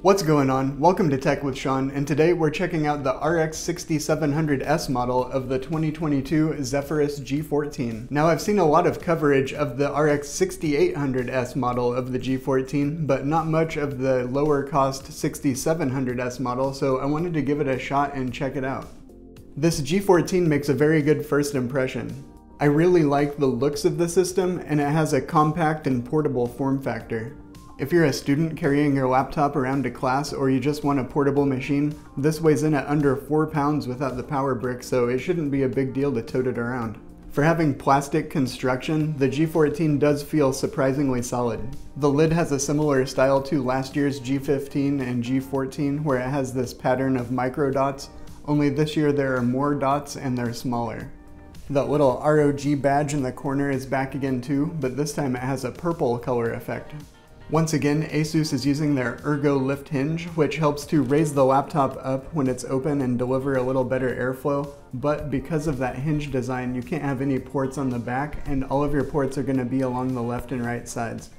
What's going on? Welcome to Tech with Sean, and today we're checking out the RX 6700S model of the 2022 Zephyrus G14. Now, I've seen a lot of coverage of the RX 6800S model of the G14, but not much of the lower cost 6700S model, so I wanted to give it a shot and check it out. This G14 makes a very good first impression. I really like the looks of the system, and it has a compact and portable form factor. If you're a student carrying your laptop around to class or you just want a portable machine, this weighs in at under 4 pounds without the power brick, so it shouldn't be a big deal to tote it around. For having plastic construction, the G14 does feel surprisingly solid. The lid has a similar style to last year's G15 and G14, where it has this pattern of micro dots, only this year there are more dots and they're smaller. That little ROG badge in the corner is back again too, but this time it has a purple color effect. Once again, ASUS is using their Ergo lift hinge, which helps to raise the laptop up when it's open and deliver a little better airflow, but because of that hinge design, you can't have any ports on the back, and all of your ports are going to be along the left and right sides.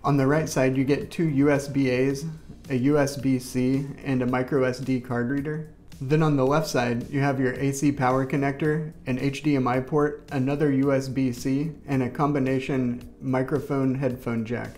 On the right side, you get two USB-A's, a USB-C, and a micro SD card reader. Then on the left side, you have your AC power connector, an HDMI port, another USB-C, and a combination microphone headphone jack.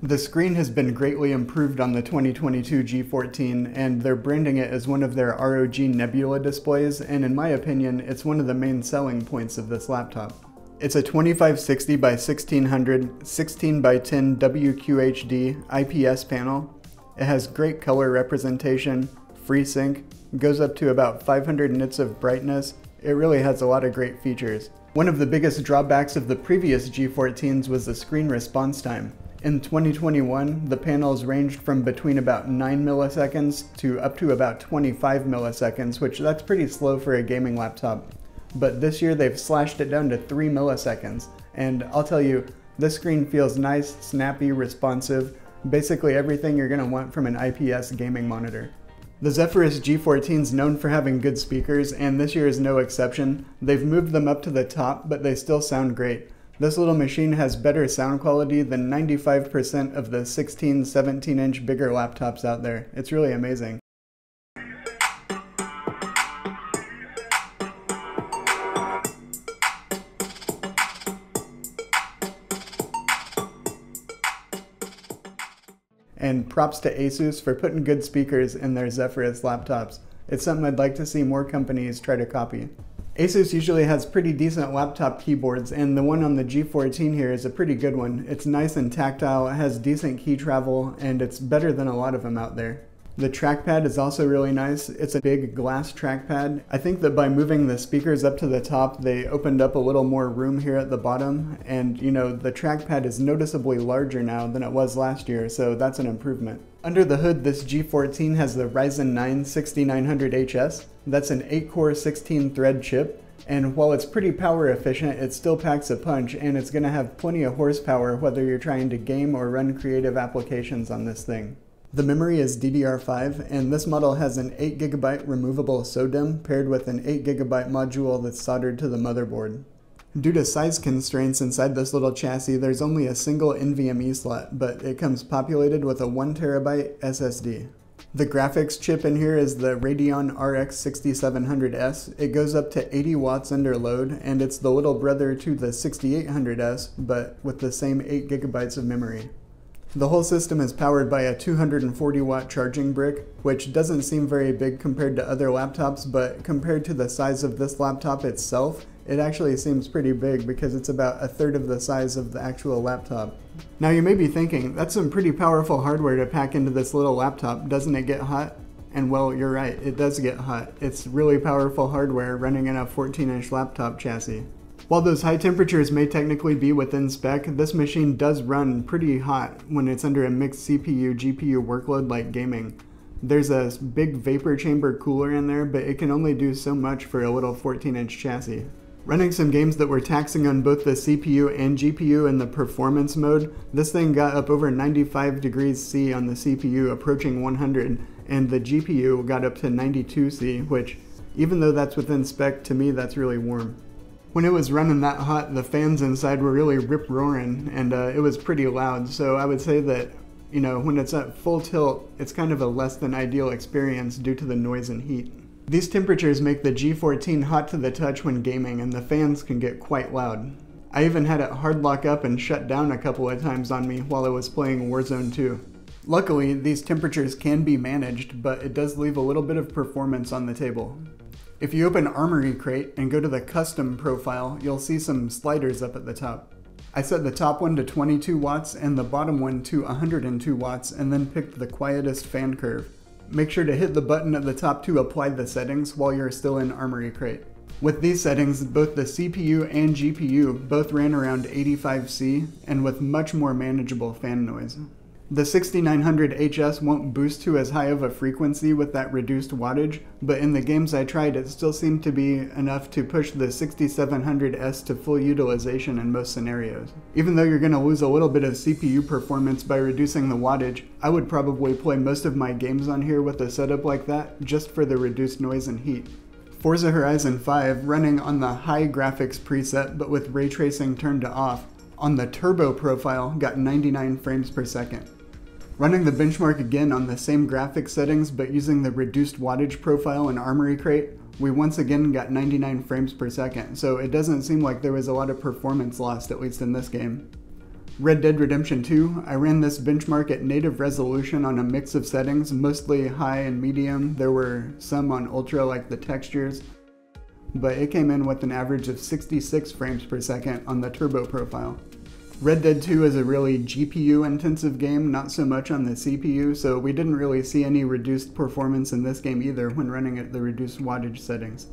The screen has been greatly improved on the 2022 G14, and they're branding it as one of their ROG Nebula displays, and in my opinion, it's one of the main selling points of this laptop. It's a 2560 by 1600 16 by 10 WQHD IPS panel. It has great color representation, FreeSync, goes up to about 500 nits of brightness. It really has a lot of great features. One of the biggest drawbacks of the previous G14s was the screen response time. In 2021, the panels ranged from between about 9 milliseconds to up to about 25 milliseconds, which that's pretty slow for a gaming laptop. But this year they've slashed it down to 3 milliseconds, and I'll tell you, this screen feels nice, snappy, responsive, basically everything you're going to want from an IPS gaming monitor. The Zephyrus G14 is known for having good speakers, and this year is no exception. They've moved them up to the top, but they still sound great. This little machine has better sound quality than 95% of the 16, 17-inch bigger laptops out there. It's really amazing. And props to ASUS for putting good speakers in their Zephyrus laptops. It's something I'd like to see more companies try to copy. ASUS usually has pretty decent laptop keyboards, and the one on the G14 here is a pretty good one. It's nice and tactile, it has decent key travel, and it's better than a lot of them out there. The trackpad is also really nice. It's a big glass trackpad. I think that by moving the speakers up to the top, they opened up a little more room here at the bottom, and you know, the trackpad is noticeably larger now than it was last year, so that's an improvement. Under the hood, this G14 has the Ryzen 9 6900HS. That's an 8-core 16-thread chip, and while it's pretty power efficient, it still packs a punch, and it's going to have plenty of horsepower whether you're trying to game or run creative applications on this thing. The memory is DDR5, and this model has an 8GB removable SODIMM paired with an 8GB module that's soldered to the motherboard. Due to size constraints inside this little chassis, there's only a single NVMe slot, but it comes populated with a 1TB SSD. The graphics chip in here is the Radeon RX 6700S. It goes up to 80 watts under load, and it's the little brother to the 6800S, but with the same 8GB of memory. The whole system is powered by a 240-watt charging brick, which doesn't seem very big compared to other laptops, but compared to the size of this laptop itself, it actually seems pretty big because it's about 1/3 of the size of the actual laptop. Now you may be thinking, that's some pretty powerful hardware to pack into this little laptop, doesn't it get hot? And well, you're right, it does get hot. It's really powerful hardware running in a 14-inch laptop chassis. While those high temperatures may technically be within spec, this machine does run pretty hot when it's under a mixed CPU-GPU workload like gaming. There's a big vapor chamber cooler in there, but it can only do so much for a little 14-inch chassis. Running some games that were taxing on both the CPU and GPU in the performance mode, this thing got up over 95 degrees C on the CPU, approaching 100, and the GPU got up to 92 C, which, even though that's within spec, to me that's really warm. When it was running that hot, the fans inside were really rip-roaring, and it was pretty loud, so I would say that You know, when it's at full tilt, it's kind of a less than ideal experience due to the noise and heat. These temperatures make the G14 hot to the touch when gaming, and the fans can get quite loud. I even had it hard lock up and shut down a couple of times on me while I was playing Warzone 2. Luckily, these temperatures can be managed, but it does leave a little bit of performance on the table. If you open Armory Crate and go to the custom profile, you'll see some sliders up at the top. I set the top one to 22 watts and the bottom one to 102 watts and then picked the quietest fan curve. Make sure to hit the button at the top to apply the settings while you're still in Armory Crate. With these settings, both the CPU and GPU both ran around 85C and with much more manageable fan noise. The 6900HS won't boost to as high of a frequency with that reduced wattage, but in the games I tried it still seemed to be enough to push the 6700S to full utilization in most scenarios. Even though you're going to lose a little bit of CPU performance by reducing the wattage, I would probably play most of my games on here with a setup like that just for the reduced noise and heat. Forza Horizon 5 running on the high graphics preset but with ray tracing turned to off, on the turbo profile got 99 frames per second. Running the benchmark again on the same graphics settings but using the reduced wattage profile in Armory Crate, we once again got 99 frames per second, so it doesn't seem like there was a lot of performance lost, at least in this game. Red Dead Redemption 2, I ran this benchmark at native resolution on a mix of settings, mostly high and medium. There were some on ultra like the textures, but it came in with an average of 66 frames per second on the turbo profile. Red Dead 2 is a really GPU intensive game, not so much on the CPU, so we didn't really see any reduced performance in this game either when running at the reduced wattage settings.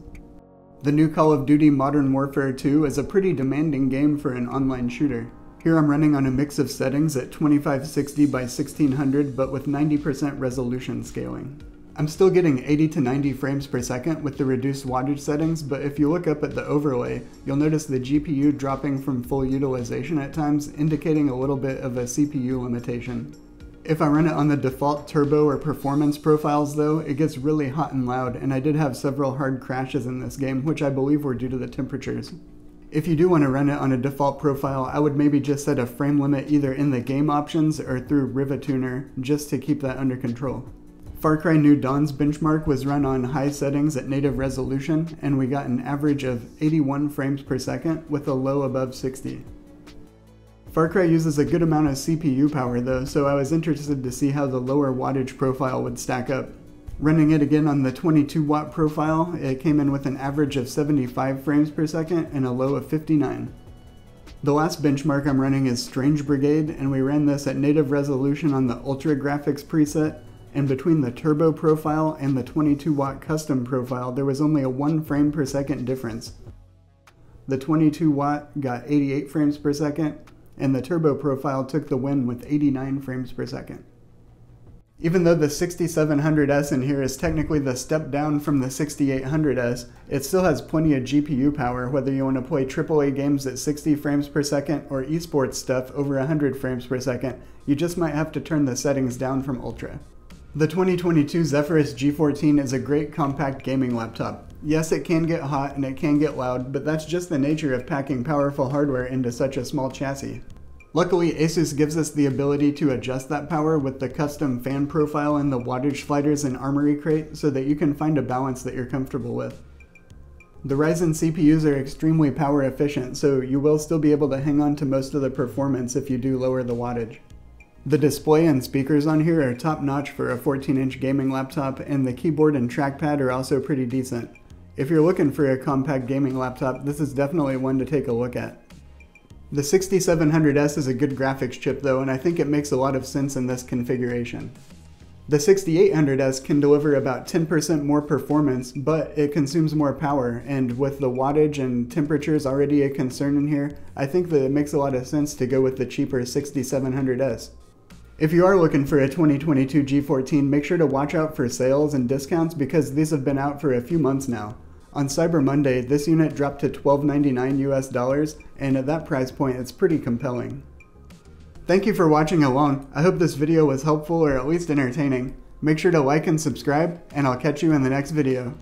The new Call of Duty Modern Warfare 2 is a pretty demanding game for an online shooter. Here I'm running on a mix of settings at 2560 by 1600 but with 90% resolution scaling. I'm still getting 80 to 90 frames per second with the reduced wattage settings, but if you look up at the overlay, you'll notice the GPU dropping from full utilization at times, indicating a little bit of a CPU limitation. If I run it on the default turbo or performance profiles though, it gets really hot and loud, and I did have several hard crashes in this game, which I believe were due to the temperatures. If you do want to run it on a default profile, I would maybe just set a frame limit either in the game options or through Rivatuner just to keep that under control. Far Cry New Dawn's benchmark was run on high settings at native resolution, and we got an average of 81 frames per second with a low above 60. Far Cry uses a good amount of CPU power though, so I was interested to see how the lower wattage profile would stack up. Running it again on the 22 watt profile, it came in with an average of 75 frames per second and a low of 59. The last benchmark I'm running is Strange Brigade, and we ran this at native resolution on the Ultra Graphics preset, and between the turbo profile and the 22 watt custom profile there was only a 1 frame per second difference. The 22 watt got 88 frames per second, and the turbo profile took the win with 89 frames per second. Even though the 6700S in here is technically the step down from the 6800S, it still has plenty of GPU power whether you want to play AAA games at 60 frames per second or esports stuff over 100 frames per second. You just might have to turn the settings down from Ultra. The 2022 Zephyrus G14 is a great compact gaming laptop. Yes, it can get hot and it can get loud, but that's just the nature of packing powerful hardware into such a small chassis. Luckily, ASUS gives us the ability to adjust that power with the custom fan profile and the wattage sliders in Armory Crate so that you can find a balance that you're comfortable with. The Ryzen CPUs are extremely power efficient, so you will still be able to hang on to most of the performance if you do lower the wattage. The display and speakers on here are top notch for a 14-inch gaming laptop, and the keyboard and trackpad are also pretty decent. If you're looking for a compact gaming laptop, this is definitely one to take a look at. The 6700S is a good graphics chip though, and I think it makes a lot of sense in this configuration. The 6800S can deliver about 10% more performance, but it consumes more power, and with the wattage and temperatures already a concern in here, I think that it makes a lot of sense to go with the cheaper 6700S. If you are looking for a 2022 G14, make sure to watch out for sales and discounts because these have been out for a few months now. On Cyber Monday, this unit dropped to $12.99 US, and at that price point, it's pretty compelling. Thank you for watching along. I hope this video was helpful or at least entertaining. Make sure to like and subscribe, and I'll catch you in the next video.